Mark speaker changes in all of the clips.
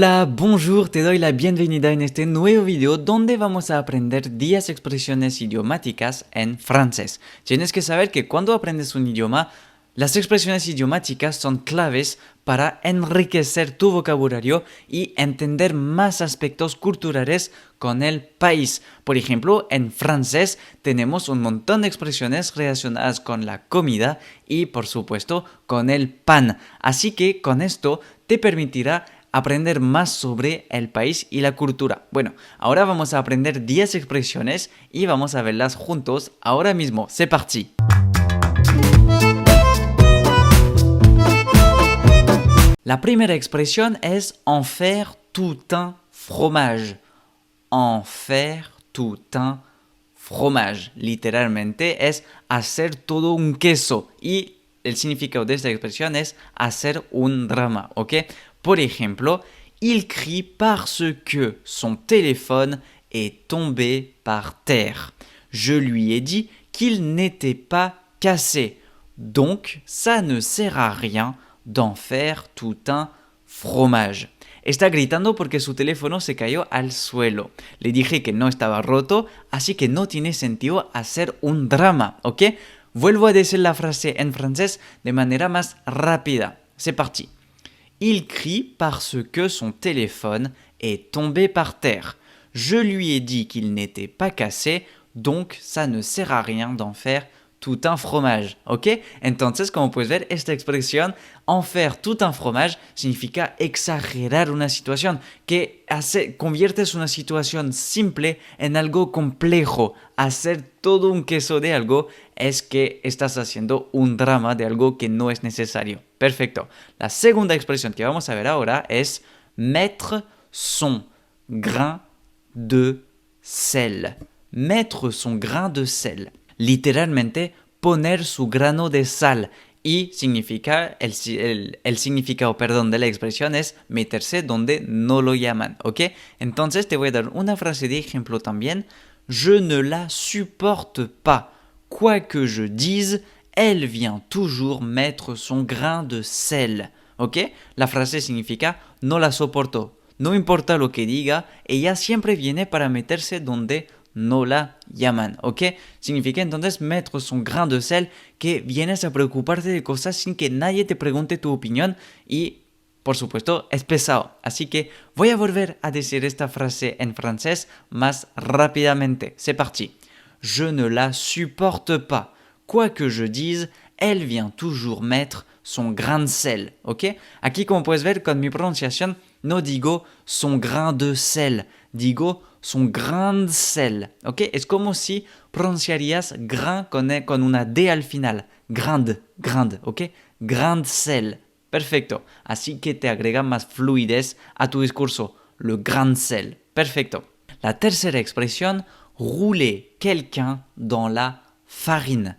Speaker 1: Hola, bonjour, te doy la bienvenida en este nuevo video donde vamos a aprender 10 expresiones idiomáticas en francés. Tienes que saber que cuando aprendes un idioma, las expresiones idiomáticas son claves para enriquecer tu vocabulario y entender más aspectos culturales con el país. Por ejemplo, en francés tenemos un montón de expresiones relacionadas con la comida y, por supuesto, con el pan. Así que con esto te permitirá aprender más sobre el país y la cultura. Bueno, ahora vamos a aprender 10 expresiones y vamos a verlas juntos ahora mismo. C'est parti. La primera expresión es en faire tout un fromage. En faire tout un fromage. Literalmente es hacer todo un queso y el significado de esta expresión es hacer un drama, ¿ok? Por ejemplo, il crie parce que son téléphone est tombé par terre. Je lui ai dit qu'il n'était pas cassé. Donc, ça ne sert à rien d'en faire tout un fromage. Está gritando porque su teléfono se cayó al suelo. Le dije que no estaba roto, así que no tiene sentido hacer un drama, ¿ok? Vuelvo a decir la frase en francés de manera más rápida. C'est parti. Il crie parce que son téléphone est tombé par terre. Je lui ai dit qu'il n'était pas cassé, donc ça ne sert à rien d'en faire tout un fromage, ¿ok? Entonces, como puedes ver, esta expresión, en faire tout un fromage, significa exagerar una situación, que conviertes una situación simple en algo complejo. Hacer todo un queso de algo es que estás haciendo un drama de algo que no es necesario. Perfecto. La segunda expresión que vamos a ver ahora es mettre son grain de sel. Mettre son grain de sel. Literalmente poner su grano de sal y significa el significado, de la expresión es meterse donde no lo llaman, ¿ok? Entonces te voy a dar una frase de ejemplo también. Je ne la supporte pas. Quoi que je dise, elle vient toujours mettre son grain de sel, ¿ok? La frase significa no la soporto. No importa lo que diga, ella siempre viene para meterse donde no la llaman, ¿ok? Significa entonces mettre son grain de sel, que vienes a preocuparte de cosas sin que nadie te pregunte tu opinión y, por supuesto, es pesado. Así que voy a volver a decir esta frase en francés más rápidamente. C'est parti. Je ne la supporte pas. Quoi que je dise, elle vient toujours mettre son grain de sel, ¿ok? Aquí, como puedes ver, con mi pronunciación no digo son grain de sel, digo son grain de sel, ¿ok? Es como si pronunciarías grain con una D al final. Grande, ¿ok? Grain de sel. Perfecto. Así que te agrega más fluidez a tu discurso. Le grain de sel. Perfecto. La tercera expresión, rouler quelqu'un dans la farine.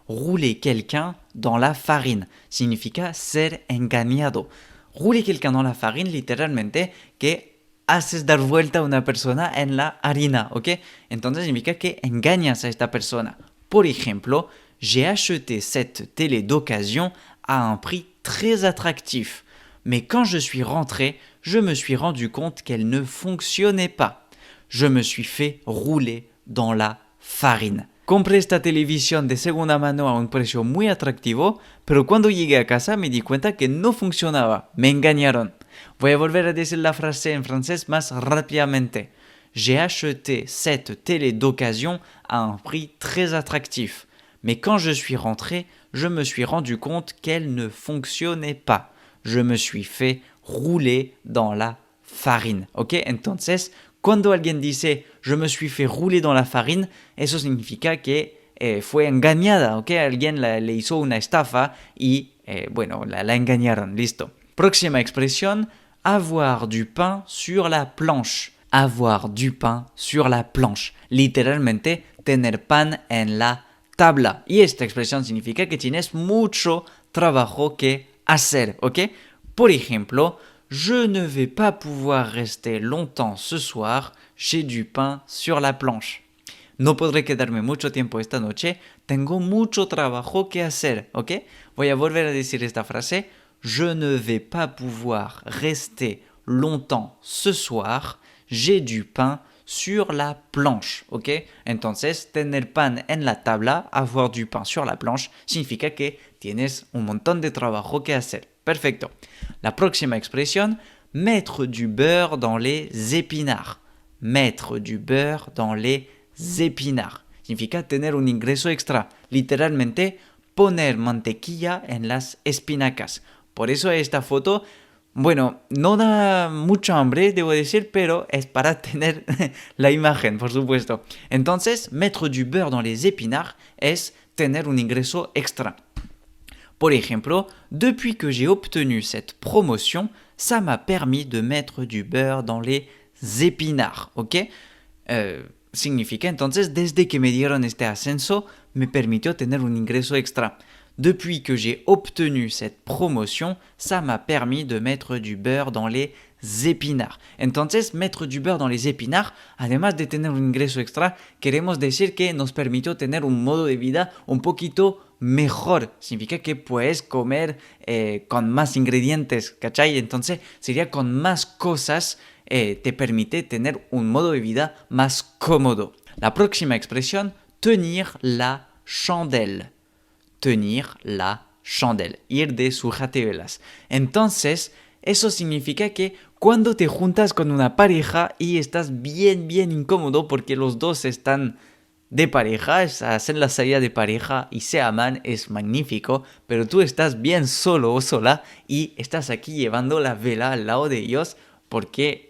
Speaker 1: Rouler quelqu'un dans la farine significa ser engañado. Rouler quelqu'un dans la farine, literalmente, que haces dar vuelta a una persona en la harina, ¿ok? Entonces significa que engañas a esta persona. Por ejemplo, j'ai acheté cette télé d'occasion à un prix très attractif. Mais quand je suis rentré, je me suis rendu compte qu'elle ne fonctionnait pas. Je me suis fait rouler dans la farine. Compré esta televisión de segunda mano a un precio muy atractivo, pero cuando llegué a casa me di cuenta que no funcionaba. Me engañaron. Voy a volver a decir la frase en francés más rápidamente. J'ai acheté cette télé d'occasion à un prix très attractif. Mais quand je suis rentré, je me suis rendu compte qu'elle ne fonctionnait pas. Je me suis fait rouler dans la farine. ¿Ok? Entonces, cuando alguien dice je me suis fait rouler dans la farine, eso significa que fue engañada, ¿ok? Alguien le hizo una estafa y, la engañaron. Listo. Próxima expresión, avoir du pain sur la planche. Avoir du pain sur la planche. Literalmente, tener pan en la tabla. Y esta expresión significa que tienes mucho trabajo que hacer, ¿ok? Por ejemplo, je ne vais pas pouvoir rester longtemps ce soir, j'ai du pain sur la planche. No podré quedarme mucho tiempo esta noche, tengo mucho trabajo que hacer, ¿ok? Voy a volver a decir esta frase. Je ne vais pas pouvoir rester longtemps ce soir, j'ai du pain sur la planche, ¿ok? Entonces, tener pan en la tabla, avoir du pain sur la planche, significa que tienes un montón de trabajo que hacer. Perfecto. La próxima expresión, mettre du beurre dans les épinards. Mettre du beurre dans les épinards. Significa tener un ingreso extra. Literalmente, poner mantequilla en las espinacas. Por eso esta foto, bueno, no da mucho hambre, debo decir, pero es para tener la imagen, por supuesto. Entonces, mettre du beurre dans les épinards es tener un ingreso extra. Por ejemplo, depuis que j'ai obtenu cette promotion, ça m'a permis de mettre du beurre dans les épinards, ¿ok? Significa entonces, desde que me dieron este ascenso, me permitió tener un ingreso extra. Depuis que j'ai obtenu cette promotion, ça m'a permis de mettre du beurre dans les épinards. Entonces, mettre du beurre dans les épinards, además de tener un ingreso extra, queremos decir que nos permitió tener un modo de vida un poquito mejor. Significa que puedes comer con más ingredientes, ¿cachai? Entonces, sería con más cosas, te permite tener un modo de vida más cómodo. La próxima expresión, tenir la chandelle. Tenir la chandelle, ir de sujatelas. Entonces, eso significa que cuando te juntas con una pareja y estás bien incómodo porque los dos están de pareja, hacen la salida de pareja y se aman, es magnífico, pero tú estás bien solo o sola y estás aquí llevando la vela al lado de ellos porque,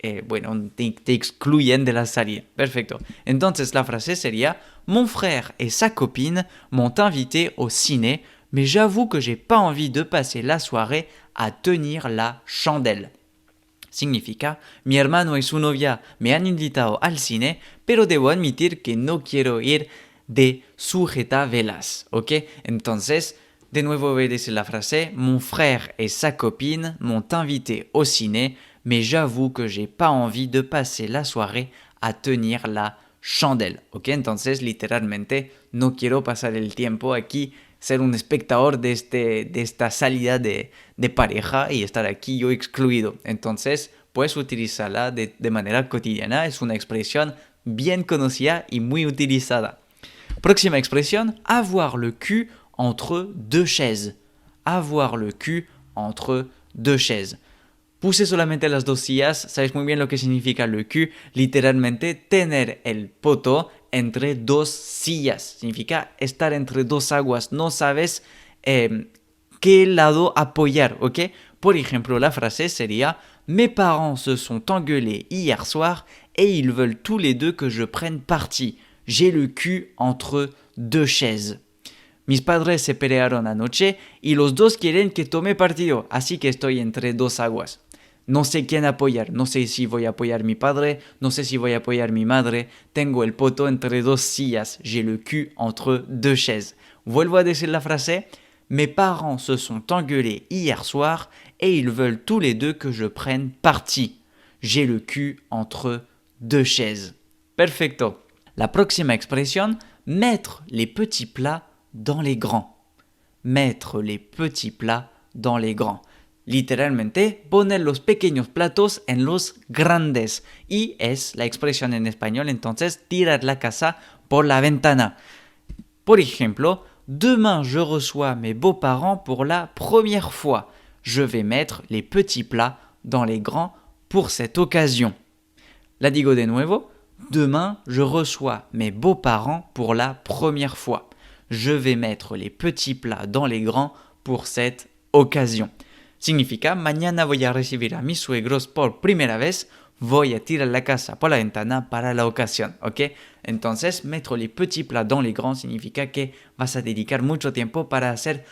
Speaker 1: te excluyen de la salida. Perfecto. Entonces la frase sería, mon frère et sa copine m'ont invité au ciné, mais j'avoue que j'ai pas envie de passer la soirée à tenir la chandelle. Significa, mi hermano y su novia me han invitado al cine, pero debo admitir que no quiero ir de sujetavelas, ¿ok? Entonces, de nuevo voy a decir la frase, mon frère et sa copine m'ont invité au ciné, mais j'avoue que j'ai pas envie de passer la soirée à tenir la chandelle, ¿ok? Entonces, literalmente, no quiero pasar el tiempo aquí, ser un espectador de esta salida de pareja y estar aquí yo excluido. Entonces, puedes utilizarla de manera cotidiana, es una expresión bien conocida y muy utilizada. Próxima expresión, avoir le cul entre deux chaises. Avoir le cul entre deux chaises. Puse solamente las dos sillas, sabes muy bien lo que significa le cul, literalmente tener el poto entre dos sillas, significa estar entre dos aguas, no sabes qué lado apoyar, ¿ok? Por ejemplo, la frase sería, mes parents se sont engueulés hier soir et ils veulent tous les deux que je prenne parti. J'ai le cul entre deux chaises. Mis padres se pelearon anoche y los dos quieren que tome partido, así que estoy entre dos aguas. No sé quién apoyar, no sé si voy a apoyar mi padre, no sé si voy a apoyar mi madre, tengo el poto entre dos sillas, j'ai le cul entre deux chaises. Vuelvo a decir la frase, mes parents se sont engueulés hier soir et ils veulent tous les deux que je prenne parti. J'ai le cul entre deux chaises. Perfecto. La próxima expresión, mettre les petits plats dans les grands. Mettre les petits plats dans les grands. Literalmente, poner los pequeños platos en los grandes. Y es la expresión en español, entonces, tirar la casa por la ventana. Por ejemplo, demain je reçois mes beaux-parents pour la première fois. Je vais mettre les petits plats dans les grands pour cette occasion. La digo de nuevo. Demain, je reçois mes beaux-parents pour la première fois. Je vais mettre les petits plats dans les grands pour cette occasion. Significa, mañana voy a recibir a mis suegros por primera vez, voy a tirar la casa por la ventana para la ocasión, ¿ok? Entonces, mettre les petits plats dans les grands significa que vas a dedicar mucho tiempo para hacer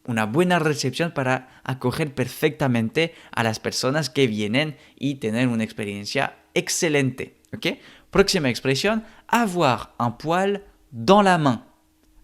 Speaker 1: una buena recepción, para acoger perfectamente a las personas que vienen y tener una experiencia excelente, ¿ok? Próxima expresión, avoir un poil dans la main.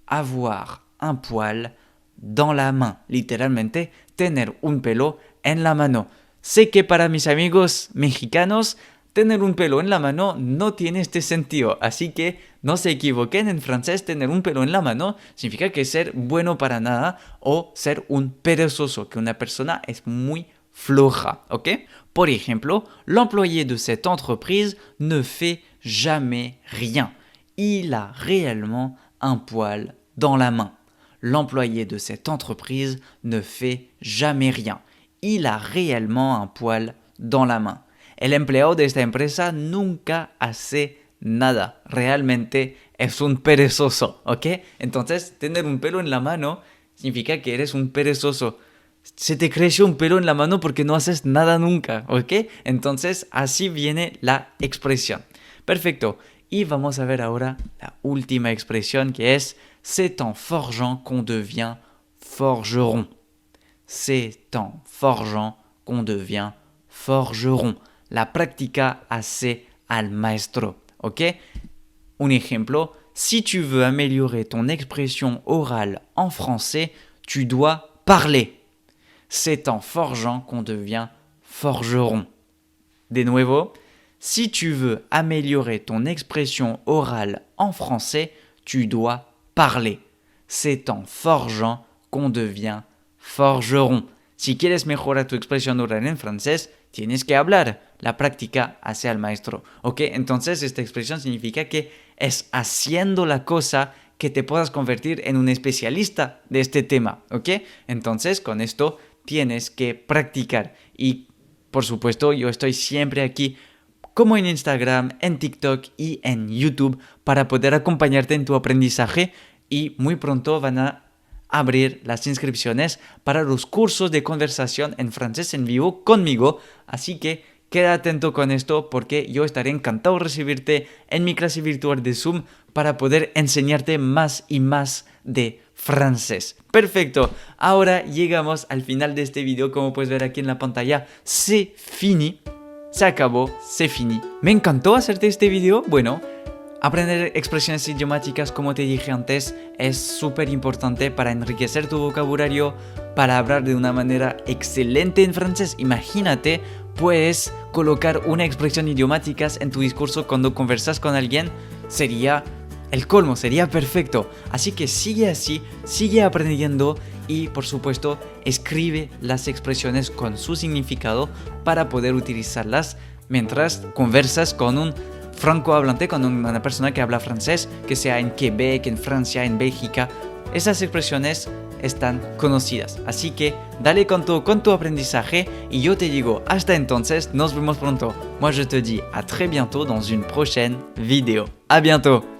Speaker 1: Avoir un poil dans la main. Literalmente, tener un pelo en la mano. Sé que para mis amigos mexicanos, tener un pelo en la mano no tiene este sentido. Así que no se equivoquen, en francés tener un pelo en la mano significa que ser bueno para nada o ser un perezoso, que una persona es muy floja, ¿ok? Por ejemplo, l'employé de cette entreprise ne fait jamais rien. Il a réellement un poil dans la main. L'employé de cette entreprise ne fait jamais rien. Il a réellement un poil dans la main. El empleado de esta empresa nunca hace nada. Realmente es un perezoso, ¿ok? Entonces, tener un pelo en la mano significa que eres un perezoso. Se te creció un pelo en la mano porque no haces nada nunca, ¿ok? Entonces, así viene la expresión. Perfecto. Y vamos a ver ahora la última expresión que es c'est en forgeant qu'on devient forgeron. C'est en forgeant qu'on devient forgeron. La práctica hace al maestro, ¿ok? Un ejemplo, si tu veux améliorer ton expression orale en français, tu dois parler. C'est en forgeant qu'on devient forgeron. De nuevo, si tu veux améliorer ton expression orale en français, tu dois parler. C'est en forgeant qu'on devient forgeron. Si quieres mejorar tu expresión oral en francés, tienes que hablar. La práctica hace al maestro. ¿Ok? Entonces, esta expresión significa que es haciendo la cosa que te puedas convertir en un especialista de este tema. ¿Ok? Entonces, con esto tienes que practicar. Y, por supuesto, yo estoy siempre aquí como en Instagram, en TikTok y en YouTube para poder acompañarte en tu aprendizaje y muy pronto van a abrir las inscripciones para los cursos de conversación en francés en vivo conmigo, así que queda atento con esto porque yo estaré encantado de recibirte en mi clase virtual de Zoom para poder enseñarte más y más de francés. Perfecto, ahora llegamos al final de este video, como puedes ver aquí en la pantalla, c'est fini. Se acabó, c'est fini. Me encantó hacerte este video. Bueno, aprender expresiones idiomáticas, como te dije antes, es súper importante para enriquecer tu vocabulario, para hablar de una manera excelente en francés. Imagínate, puedes colocar una expresión idiomática en tu discurso cuando conversas con alguien. Sería el colmo, sería perfecto. Así que sigue así, sigue aprendiendo y, por supuesto, escribe las expresiones con su significado para poder utilizarlas mientras conversas con un francohablante, con una persona que habla francés, que sea en Quebec, en Francia, en Bélgica. Esas expresiones están conocidas. Así que dale con tu aprendizaje y yo te digo hasta entonces, nos vemos pronto. Moi je te dis à très bientôt dans une prochaine vidéo. À bientôt.